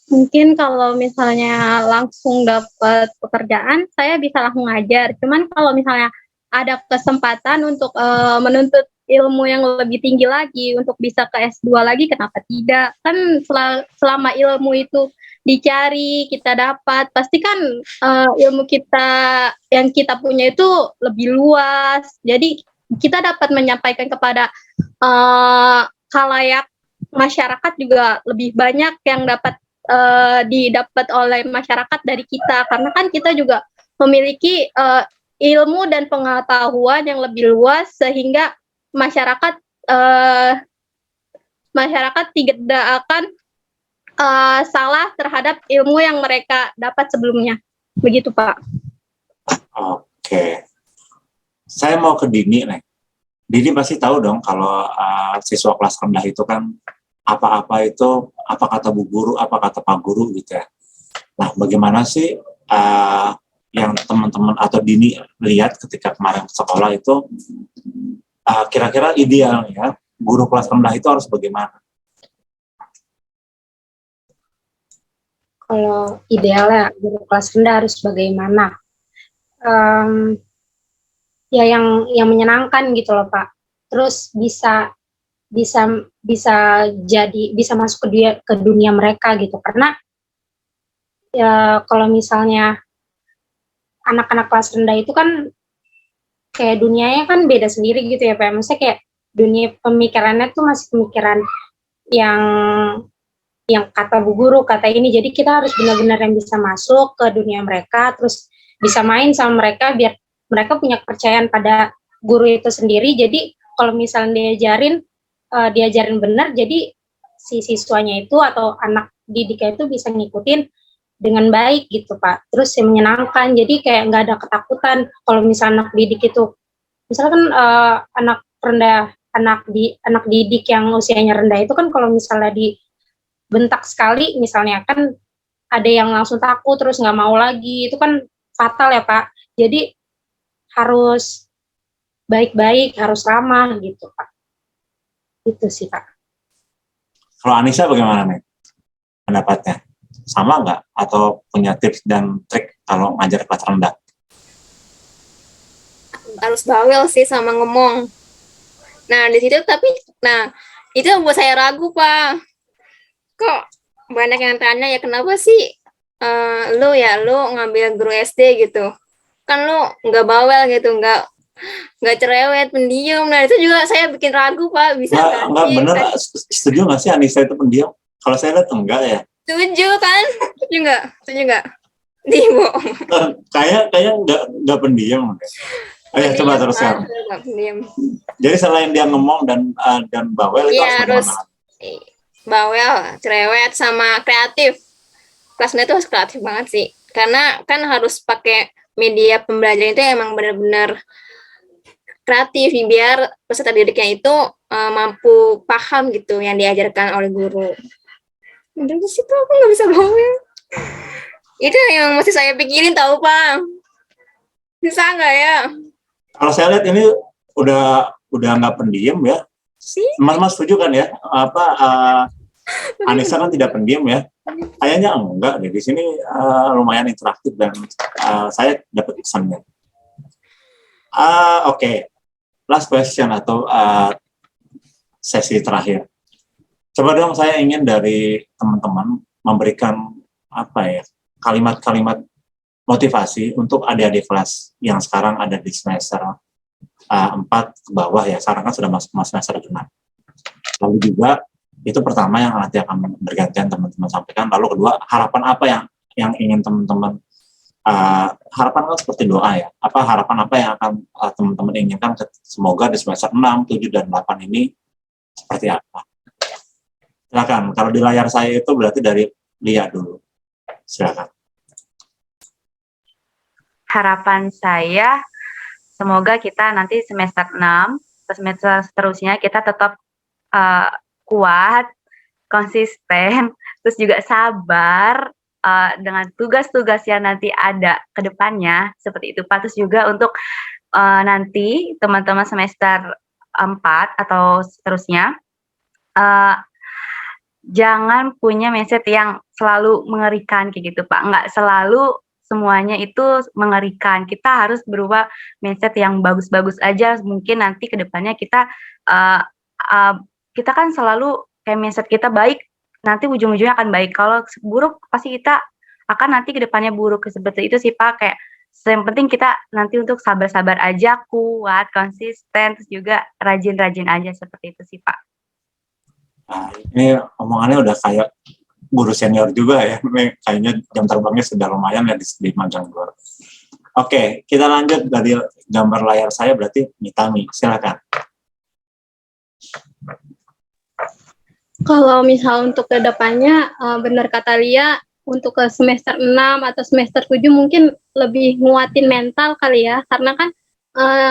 Mungkin kalau misalnya langsung dapat pekerjaan, saya bisa langsung ngajar. Cuman kalau misalnya ada kesempatan untuk menuntut ilmu yang lebih tinggi lagi, untuk bisa ke S2 lagi, kenapa tidak? Kan selama ilmu itu dicari, kita dapat, pasti kan ilmu kita yang kita punya itu lebih luas. Jadi kita dapat menyampaikan kepada khalayak masyarakat juga lebih banyak yang dapat didapat oleh masyarakat dari kita, karena kan kita juga memiliki ilmu dan pengetahuan yang lebih luas, sehingga masyarakat tidak akan salah terhadap ilmu yang mereka dapat sebelumnya. Begitu Pak.
Oke. Saya mau ke Dini nih. Dini pasti tahu dong kalau siswa kelas rendah itu kan apa-apa itu, apa kata bu guru, apa kata pak guru gitu ya. Nah, bagaimana sih yang teman-teman atau Dini lihat ketika kemarin ke sekolah itu, kira-kira idealnya guru kelas rendah itu harus bagaimana?
Kalau idealnya guru kelas rendah harus bagaimana? Ya yang menyenangkan gitu loh Pak. Terus bisa masuk ke dunia mereka gitu, karena ya kalau misalnya anak-anak kelas rendah itu kan kayak dunianya kan beda sendiri gitu ya Pak. Maksudnya kayak dunia pemikirannya tuh masih pemikiran yang kata bu guru, kata ini. Jadi kita harus benar-benar yang bisa masuk ke dunia mereka, terus bisa main sama mereka biar mereka punya kepercayaan pada guru itu sendiri. Jadi kalau misalnya diajarin benar, jadi si siswanya itu atau anak didiknya itu bisa ngikutin dengan baik gitu Pak. Terus yang menyenangkan, jadi kayak nggak ada ketakutan kalau misalnya anak didik itu, misalkan anak rendah, anak didik yang usianya rendah itu kan kalau misalnya dibentak sekali misalnya kan ada yang langsung takut terus nggak mau lagi, itu kan fatal ya Pak. Jadi harus baik-baik, harus ramah gitu Pak. Itu sih Pak.
Kalau Anissa bagaimana nih? pendapatnya? Sama nggak? Atau punya tips dan trik kalau ngajar kelas rendah?
Harus bawel sih sama ngomong. Nah di situ itu yang buat saya ragu Pak. Kok banyak yang tanya ya kenapa sih lu ngambil guru SD gitu? Kan lu nggak bawel gitu, nggak cerewet, pendiam. Nah itu juga saya bikin ragu Pak. Bisa
Nggak bener, setuju nggak sih Anissa itu pendiam? Kalau saya lihat enggak ya.
Setuju kan? Setuju nggak? Dibo.
Kayak nggak pendiam. Ayo coba teruskan. Jadi selain dia ngomong dan bawel itu harus
bawel, cerewet, sama kreatif. Kelasnya itu harus kreatif banget sih. Karena kan harus pakai media pembelajaran itu emang benar-benar kreatif biar peserta didiknya itu mampu paham gitu yang diajarkan oleh guru. Dari situ aku nggak bisa bawel. Itu yang mesti saya pikirin tahu Pak. Bisa nggak ya?
Kalau saya lihat ini udah nggak pendiam ya. Mas setuju kan ya? Anissa kan tidak pendiam ya. Kayaknya enggak deh. Di sini lumayan interaktif dan saya dapat pesannya. Oke. Last question atau sesi terakhir. Coba dong saya ingin dari teman-teman memberikan kalimat-kalimat motivasi untuk adik-adik kelas yang sekarang ada di semester 4 ke bawah ya, sekarang kan sudah masuk semester 6. Lalu juga itu pertama yang nanti akan bergantian teman-teman sampaikan. Lalu kedua, harapan apa yang ingin teman-teman harapan kan seperti doa ya. Harapan apa yang akan teman-teman inginkan semoga di semester 6, 7 dan 8 ini seperti apa? Silakan. Kalau di layar saya itu berarti dari Lia dulu. Silakan.
Harapan saya semoga kita nanti semester 6 ke semester seterusnya kita tetap kuat, konsisten, terus juga sabar dengan tugas-tugas yang nanti ada ke depannya seperti itu Pak. Terus juga untuk nanti teman-teman semester 4 atau seterusnya jangan punya mindset yang selalu mengerikan kayak gitu Pak. Nggak selalu semuanya itu mengerikan. Kita harus berubah mindset yang bagus-bagus aja. Mungkin nanti ke depannya kita kan selalu kayak mindset kita baik, nanti ujung-ujungnya akan baik. Kalau buruk pasti kita akan nanti ke depannya buruk. Seperti itu sih Pak. Kayak yang penting kita nanti untuk sabar-sabar aja, kuat, konsisten, terus juga rajin-rajin aja seperti itu sih Pak.
Nah, ini omongannya udah kayak guru senior juga ya. Kayaknya jam terbangnya sudah lumayan ya di Magang Gor. Oke, kita lanjut dari gambar layar saya berarti Mitami. Silakan.
Kalau misal untuk kedepannya, benar kata Lia, untuk ke semester 6 atau semester 7 mungkin lebih nguatin mental kali ya, karena kan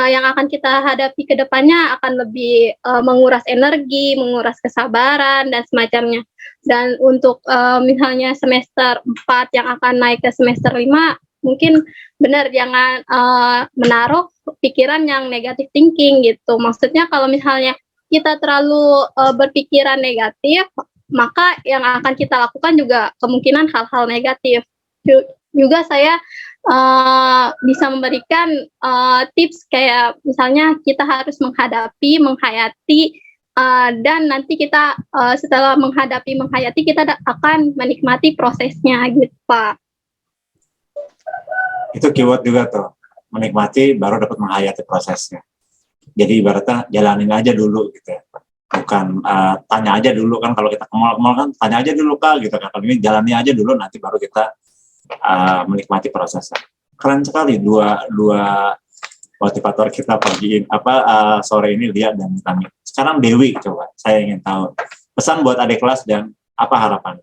yang akan kita hadapi ke depannya akan lebih menguras energi, menguras kesabaran, dan semacamnya. Dan untuk misalnya semester 4 yang akan naik ke semester 5, mungkin benar jangan menaruh pikiran yang negatif thinking gitu. Maksudnya kalau misalnya kita terlalu berpikiran negatif, maka yang akan kita lakukan juga kemungkinan hal-hal negatif. Juga saya bisa memberikan tips kayak misalnya kita harus menghayati, dan nanti kita setelah menghayati kita akan menikmati prosesnya gitu Pak.
Itu keyword juga tuh, menikmati baru dapat menghayati prosesnya. Jadi ibaratnya jalanin aja dulu gitu ya. Bukan tanya aja dulu kan, kalau kita ke mall kan tanya aja dulu Kak gitu kan. Kalau ini jalani aja dulu, nanti baru kita menikmati prosesnya. Keren sekali dua motivator kita pagi sore ini Lia dan kami. Sekarang Dewi, coba saya ingin tahu pesan buat adik kelas dan apa harapannya.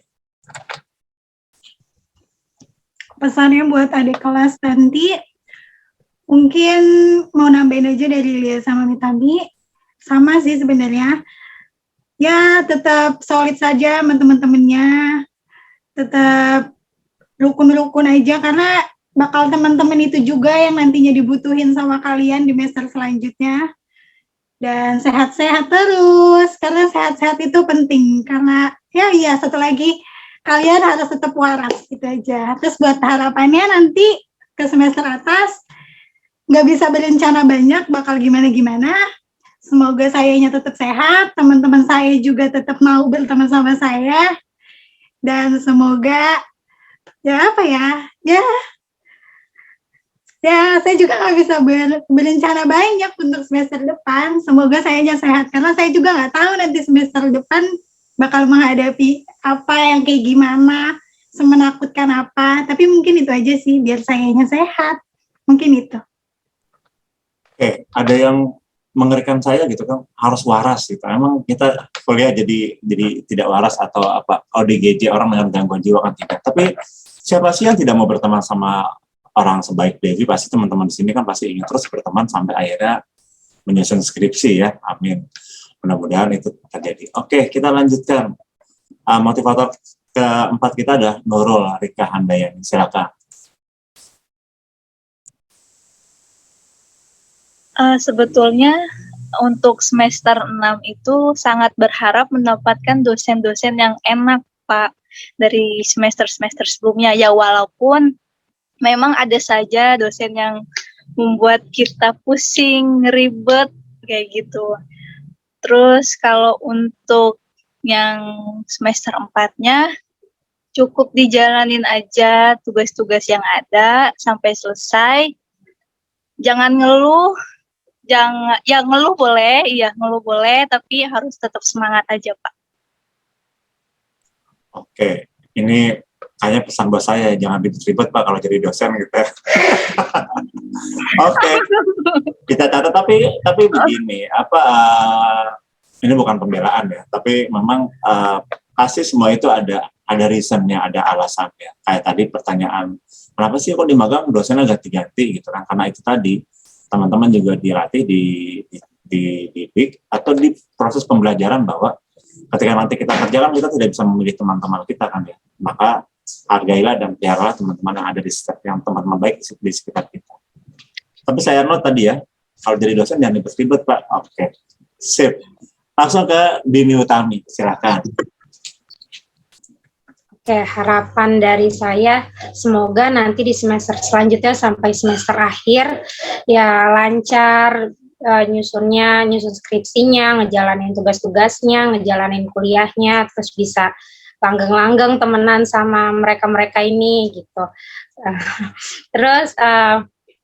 Pesannya buat adik kelas nanti mungkin mau nambahin aja dari Lia sama Mitami, sama sih sebenarnya. Ya tetap solid saja sama teman-temannya, tetap rukun-rukun aja karena bakal teman-teman itu juga yang nantinya dibutuhin sama kalian di semester selanjutnya. Dan sehat-sehat terus, karena sehat-sehat itu penting. Karena satu lagi, kalian harus tetap waras gitu aja. Terus buat harapannya nanti ke semester atas nggak bisa berencana banyak bakal gimana-gimana. Semoga sayanya tetap sehat, teman-teman saya juga tetap mau berteman sama saya, dan semoga ya apa ya saya juga nggak bisa berencana banyak untuk semester depan. Semoga sayanya sehat karena saya juga nggak tahu nanti semester depan bakal menghadapi apa yang kayak gimana, semenakutkan apa. Tapi mungkin itu aja sih biar sayanya sehat. Mungkin itu.
Oke, ada yang mengerikan saya gitu kan, harus waras gitu. Emang kita kuliah jadi tidak waras atau apa? ODGJ, orang dengan gangguan jiwa kan tidak. Tapi siapa sih yang tidak mau berteman sama orang sebaik Devi? Pasti teman-teman di sini kan pasti ingin terus berteman sampai akhirnya menyusun skripsi ya. Amin. Mudah-mudahan itu terjadi. Oke, kita lanjutkan. Motivator keempat kita ada Nurul Rika Handayani. Silakan.
Sebetulnya untuk semester 6 itu sangat berharap mendapatkan dosen-dosen yang enak, Pak, dari semester-semester sebelumnya. Ya walaupun memang ada saja dosen yang membuat kita pusing, ribet, kayak gitu. Terus kalau untuk yang semester 4-nya, cukup dijalanin aja tugas-tugas yang ada sampai selesai. Jangan ngeluh. Ya ngeluh boleh, tapi harus tetap semangat aja, Pak.
Oke, ini kayaknya pesan buat saya, jangan ribet-ribet Pak kalau jadi dosen gitu. Oke, kita catat tapi begini, ini bukan pembelaan ya, tapi memang pasti semua itu ada reasonnya, ada alasannya. Kayak tadi pertanyaan, kenapa sih kok di magang dosennya ganti-ganti gitu kan? Karena itu tadi teman-teman juga dilatih dididik atau di proses pembelajaran bahwa ketika nanti kita kerja kan kita tidak bisa memilih teman-teman kita kan ya. Maka hargailah dan peliharalah teman-teman yang ada di sekitar, yang teman-teman baik di sekitar kita. Tapi saya note tadi ya, kalau jadi dosen jangan ribet-ribet Pak. Oke, sip. Langsung ke Dini Utami, silakan.
Oke, harapan dari saya semoga nanti di semester selanjutnya sampai semester akhir ya lancar nyusun skripsinya, ngejalanin tugas-tugasnya, ngejalanin kuliahnya, terus bisa langgeng-langgeng temenan sama mereka-mereka ini gitu. Terus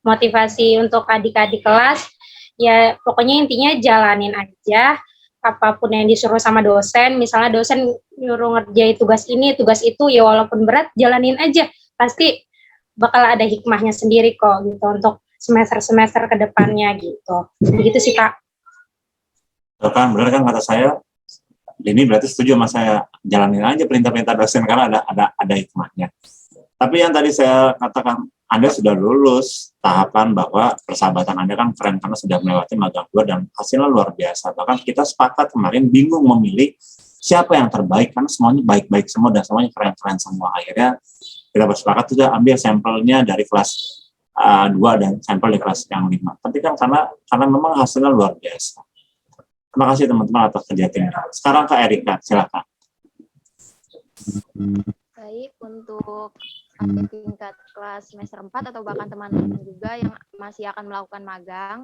motivasi untuk adik-adik kelas ya pokoknya intinya jalanin aja apapun yang disuruh sama dosen. Misalnya dosen nyuruh ngerjain tugas ini, tugas itu, ya walaupun berat, jalanin aja. Pasti bakal ada hikmahnya sendiri kok, gitu, untuk semester-semester ke depannya, gitu. Begitu sih, Kak.
Benar kan kata saya, ini berarti setuju sama saya, jalanin aja perintah-perintah dosen, karena ada hikmahnya. Tapi yang tadi saya katakan, Anda sudah lulus tahapan bahwa persahabatan Anda kan keren karena sudah melewati magang 2 dan hasilnya luar biasa. Bahkan kita sepakat kemarin bingung memilih siapa yang terbaik karena semuanya baik-baik semua dan semuanya keren-keren semua. Akhirnya kita bersepakat sudah ambil sampelnya dari kelas 2 dan sampel di kelas yang 5. Tapi kan karena memang hasilnya luar biasa. Terima kasih teman-teman atas kerja timnya. Sekarang ke Erika, silakan.
Baik, untuk tingkat kelas semester 4 atau bahkan teman-teman juga yang masih akan melakukan magang,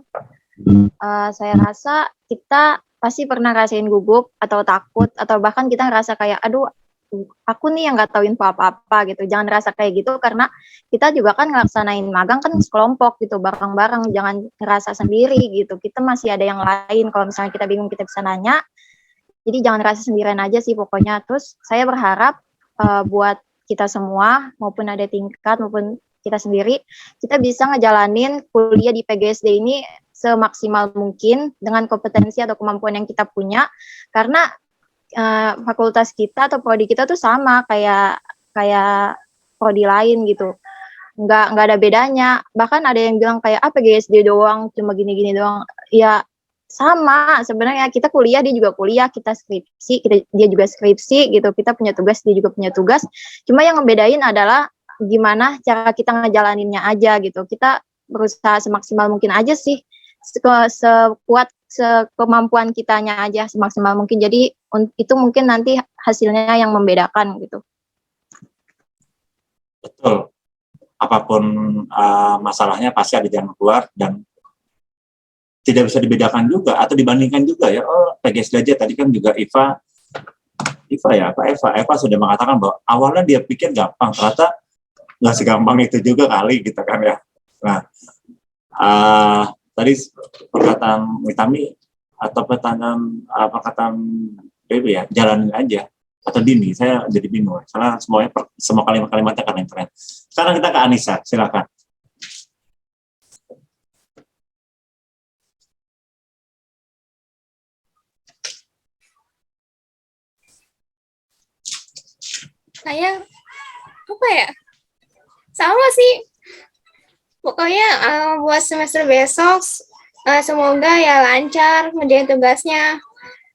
saya rasa kita pasti pernah rasain gugup atau takut, atau bahkan kita ngerasa kayak, aduh, aku nih yang nggak tahu info apa-apa gitu. Jangan ngerasa kayak gitu, karena kita juga kan ngelaksanain magang kan sekelompok gitu, bareng-bareng, jangan ngerasa sendiri gitu. Kita masih ada yang lain, kalau misalnya kita bingung kita bisa nanya, jadi jangan ngerasa sendirian aja sih pokoknya. Terus saya berharap buat kita semua, maupun ada tingkat, maupun kita sendiri, kita bisa ngejalanin kuliah di PGSD ini semaksimal mungkin dengan kompetensi atau kemampuan yang kita punya, karena fakultas kita atau prodi kita tuh sama kayak prodi lain gitu, nggak ada bedanya. Bahkan ada yang bilang kayak PGSD doang, cuma gini-gini doang. Ya sama sebenarnya, kita kuliah, dia juga kuliah, kita skripsi, dia juga skripsi gitu, kita punya tugas, dia juga punya tugas. Cuma yang ngebedain adalah gimana cara kita ngejalaninnya aja gitu. Kita berusaha semaksimal mungkin aja sih, sekuat sekemampuan kitanya aja semaksimal mungkin. Jadi itu mungkin nanti hasilnya yang membedakan gitu.
Betul. Apapun masalahnya pasti ada jalan keluar dan tidak bisa dibedakan juga atau dibandingkan juga ya. Oh, PGSD aja tadi kan juga Eva sudah mengatakan bahwa awalnya dia pikir gampang, ternyata nggak segampang itu juga kali gitu kan ya. Nah, tadi perkataan Mitami atau perkataan Baby ya, jalanin aja atau Dini, saya jadi bingung karena semua kalimat-kalimatnya keren. Sekarang kita ke Anissa, silakan.
Saya apa ya? Sama sih. Pokoknya buat semester besok semoga ya lancar ngerjain tugasnya.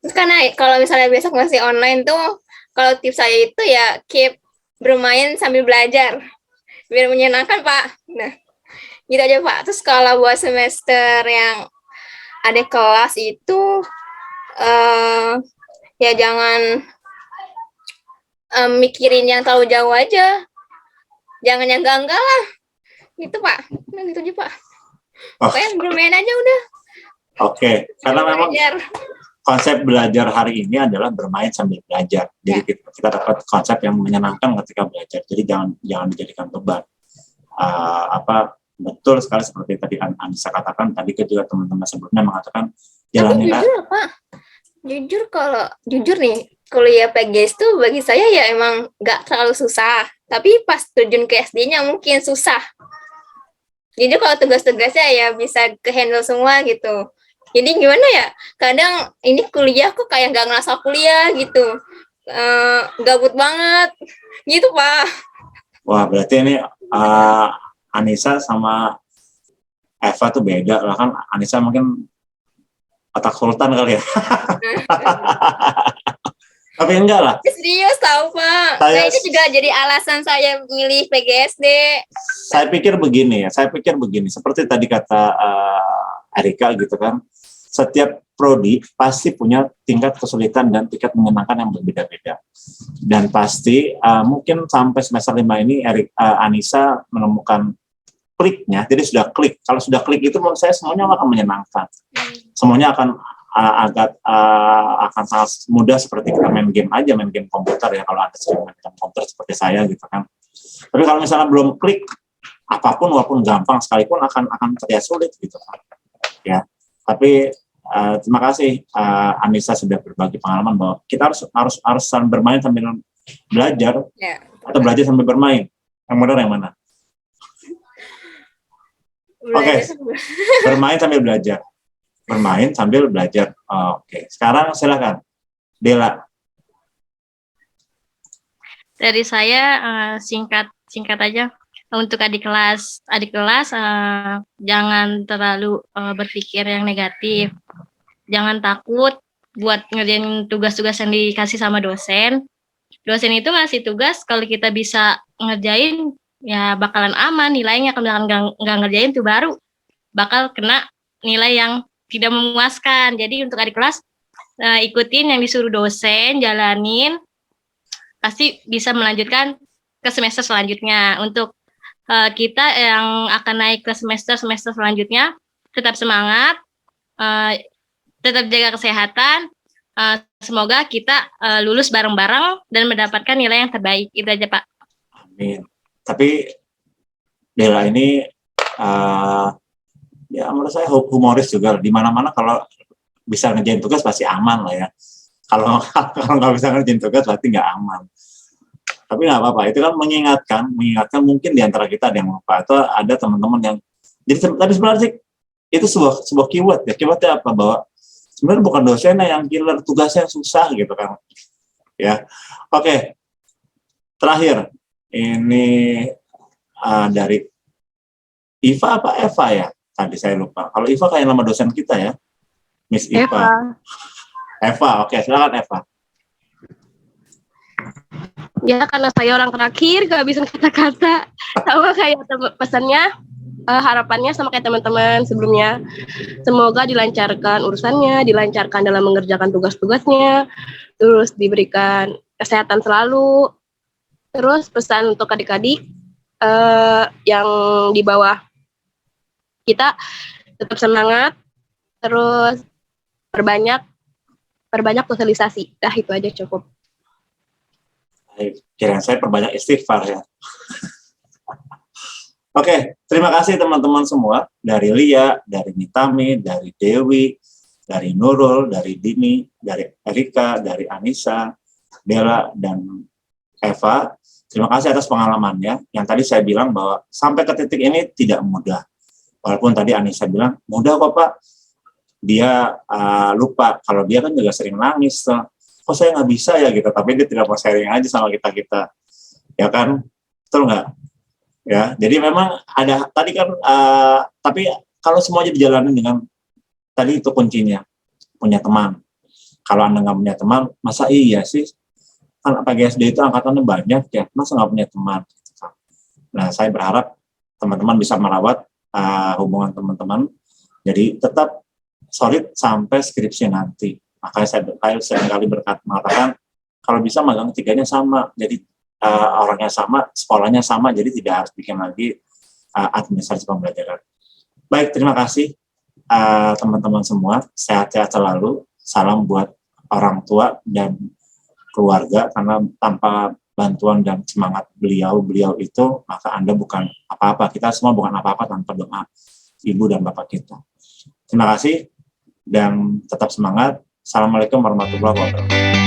Terus karena kalau misalnya besok masih online tuh, kalau tips saya itu ya keep bermain sambil belajar. Biar menyenangkan, Pak. Nah, gitu aja, Pak. Terus kalau buat semester yang ada kelas itu ya jangan mikirin yang terlalu jauh aja. Jangan yang enggak lah. Gitu, Pak. Nah, gitu aja, Pak. Pokoknya bermain aja udah.
Oke, karena memang
Belajar.
konsep belajar hari ini adalah bermain sambil belajar. Jadi kita dapat konsep yang menyenangkan ketika belajar. Jadi jangan dijadikan beban. Betul sekali seperti tadi Anissa katakan, tadi juga teman-teman sebelumnya mengatakan jalanin.
Jujur, Pak. Jujur nih, kuliah PGS tuh bagi saya ya emang nggak terlalu susah. Tapi pas terjun ke SD-nya mungkin susah. Jadi kalau tugas-tugasnya ya bisa ke-handle semua gitu. Jadi gimana ya, kadang ini kuliah kok kayak nggak ngerasa kuliah gitu. Gabut banget. Gitu, Pak.
Wah, berarti ini Anissa sama Eva tuh beda lah kan. Anissa mungkin otak sultan kali ya. Tapi enggak lah.
Serius tahu, Pak. Nah, itu juga jadi alasan saya milih PGSD.
Saya pikir begini. Seperti tadi kata Erika gitu kan. Setiap prodi pasti punya tingkat kesulitan dan tingkat menyenangkan yang berbeda-beda. Dan pasti mungkin sampai semester 5 ini Anissa menemukan kliknya. Jadi sudah klik. Kalau sudah klik itu menurut saya semuanya akan menyenangkan. Semuanya akan sangat mudah seperti kita main game komputer ya, kalau ada sering main game komputer seperti saya gitu kan. Tapi kalau misalnya belum klik, apapun walaupun gampang sekalipun akan terlihat sulit gitu kan. Ya. Tapi terima kasih Anissa sudah berbagi pengalaman bahwa kita harus bermain sambil belajar atau belajar sambil bermain. Yang benar yang mana? Oke. Bermain sambil belajar. Bermain sambil belajar. Oke. Sekarang silakan Dela.
Dari saya singkat aja untuk adik kelas jangan terlalu berpikir yang negatif. Jangan takut buat ngerjain tugas-tugas yang dikasih sama dosen. Dosen itu ngasih tugas, kalau kita bisa ngerjain ya bakalan aman nilainya. Kalau nggak ngerjain tuh baru bakal kena nilai yang tidak memuaskan. Jadi untuk adik kelas ikutin yang disuruh dosen, jalanin, pasti bisa melanjutkan ke semester selanjutnya. Untuk kita yang akan naik ke semester selanjutnya, tetap semangat, tetap jaga kesehatan. Semoga kita lulus bareng-bareng dan mendapatkan nilai yang terbaik. Itu aja, Pak.
Amin. Tapi Dela ini ya menurut saya humoris juga. Di mana-mana kalau bisa ngerjain tugas pasti aman lah ya. Kalau nggak bisa ngerjain tugas berarti nggak aman. Tapi nggak apa-apa. Itu kan mengingatkan mungkin di antara kita ada yang lupa atau ada teman-teman yang. Jadi tapi sebenarnya itu sebuah keyword ya. Keywordnya apa? Bahwa sebenarnya bukan dosennya yang killer, tugasnya susah gitu kan. Ya, oke. Terakhir ini dari Iva apa Eva ya? Tadi saya lupa. Kalau Iva kayak nama dosen kita ya, Miss Iva. Eva, oke, silakan Eva.
Ya, karena saya orang terakhir, gak bisa kata-kata. Sama kayak pesannya, harapannya sama kayak teman-teman sebelumnya. Semoga dilancarkan urusannya, dilancarkan dalam mengerjakan tugas-tugasnya, terus diberikan kesehatan selalu. Terus pesan untuk adik-adik, yang di bawah kita tetap semangat, terus perbanyak sosialisasi. Dah itu aja cukup.
Kirain saya perbanyak istighfar ya. Oke, terima kasih teman-teman semua, dari Lia, dari Nitami, dari Dewi, dari Nurul, dari Dini, dari Erika, dari Anissa, Dela, dan Eva. Terima kasih atas pengalamannya. Yang tadi saya bilang bahwa sampai ke titik ini tidak mudah. Walaupun tadi Anissa bilang, mudah kok Pak. Dia lupa, kalau dia kan juga sering nangis. Kok saya nggak bisa ya gitu, tapi dia tidak mau sharing aja sama kita, ya kan, betul nggak? Ya, jadi memang ada tadi kan, tapi kalau semuanya dijalani dengan tadi itu kuncinya, punya teman. Kalau Anda nggak punya teman, masa iya sih? Kan PGSD itu angkatannya banyak ya, masa nggak punya teman? Nah, saya berharap teman-teman bisa merawat hubungan teman-teman, jadi tetap solid sampai skripsi nanti. Makanya saya seringkali mengatakan kalau bisa magang 3-nya sama, jadi orangnya sama, sekolahnya sama, jadi tidak harus bikin lagi administrasi pembelajaran. Baik, terima kasih teman-teman semua, sehat-sehat selalu, salam buat orang tua dan keluarga, karena tanpa bantuan dan semangat beliau itu, maka Anda bukan apa-apa, kita semua bukan apa-apa tanpa doa ibu dan bapak kita. Terima kasih dan tetap semangat. Assalamualaikum warahmatullahi wabarakatuh.